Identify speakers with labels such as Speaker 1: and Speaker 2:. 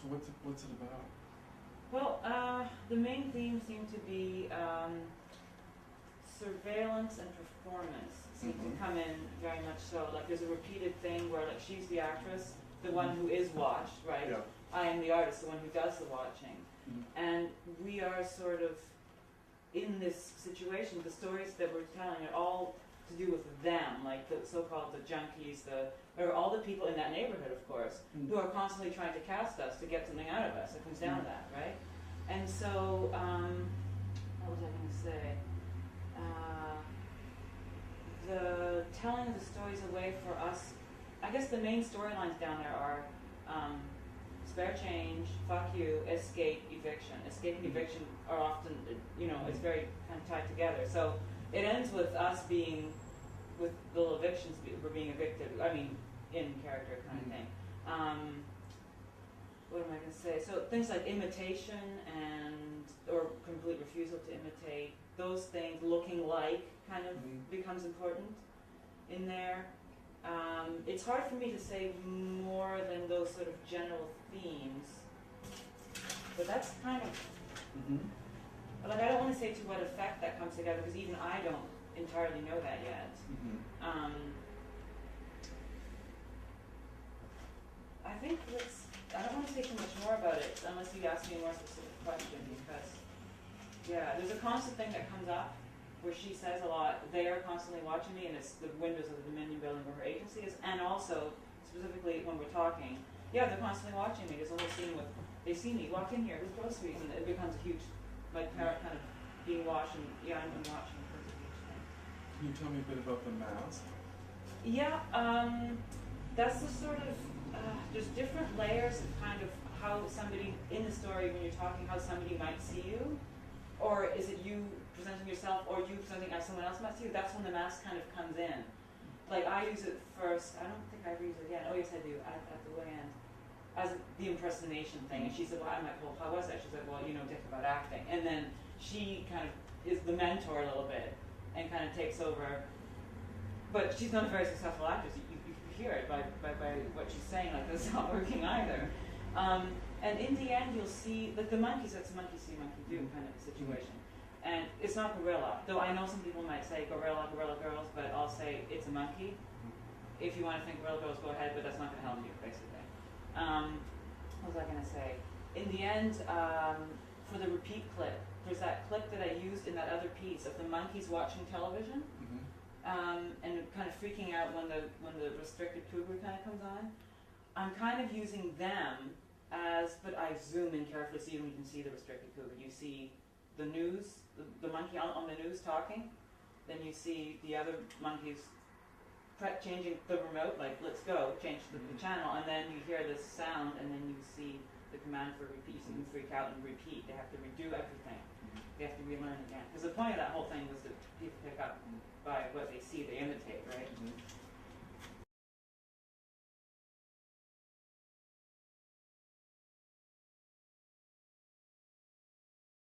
Speaker 1: So what's it about?
Speaker 2: Well, the main themes seem to be surveillance and performance seem to come in very much so. Like there's a repeated thing where like she's the actress, the one who is watched, right?
Speaker 1: Yeah.
Speaker 2: I am the artist, the one who does the watching. And we are sort of in this situation. The stories that we're telling are all to do with them, like the so-called the junkies, or all the people in that neighborhood, of course, who are constantly trying to cast us to get something out of us. It comes down to that, right? And so, what was I going to say? The telling of the stories away for us, I guess the main storylines down there are spare change, fuck you, escape, eviction. Escape and eviction are often, it's very kind of tied together. So it ends with us being, with the little evictions, we're being evicted, in character kind of thing. What am I going to say? So things like imitation or complete refusal to imitate, those things, looking like, kind of becomes important in there. It's hard for me to say more than those sort of general themes, but that's kind of, like I don't want to say to what effect that comes together, because even I don't entirely know that yet. I think I don't want to say too much more about it unless you ask me a more specific question, because, yeah, there's a constant thing that comes up where she says a lot, they are constantly watching me, and it's the windows of the Dominion building where her agency is, and also, specifically when we're talking, yeah, they're constantly watching me. There's a whole scene with, they see me, walk in here, who's groceries, and it becomes a huge, like, parrot kind of being watched, and yeah, I'm being watched, and it becomes a huge thing.
Speaker 1: Can you tell me a bit about the mask?
Speaker 2: Yeah, that's the sort of, there's different layers of kind of how somebody, in the story when you're talking, how somebody might see you, or is it you presenting yourself, or you presenting as someone else might see you? That's when the mask kind of comes in. Like I use it first, I don't think I ever use it again, oh yes I do, at the way end, as the impersonation thing, and she said, well, I'm like, well, how was that? She said, well, dick about acting, and then she kind of is the mentor a little bit, and kind of takes over, but she's not a very successful actress. You hear it by what she's saying, like that's not working either. And in the end, you'll see, like the monkeys, that's monkey see, monkey do kind of a situation. And it's not gorilla, though I know some people might say gorilla, gorilla girls, but I'll say it's a monkey. If you want to think gorilla girls, go ahead, but that's not going to help you, basically. What was I going to say? In the end, for the repeat clip, there's that clip that I used in that other piece of the monkeys watching television. And kind of freaking out when the restricted cougar kind of comes on. I'm kind of using them but I zoom in carefully so you can see the restricted cougar. You see the news, the monkey on the news talking, then you see the other monkeys changing the remote, like let's go, change the channel, and then you hear this sound, and then you see the command for repeat. So you freak out and repeat. They have to redo everything. They have to relearn again. Because the point of that whole thing was that people pick up by what they see, they imitate, right?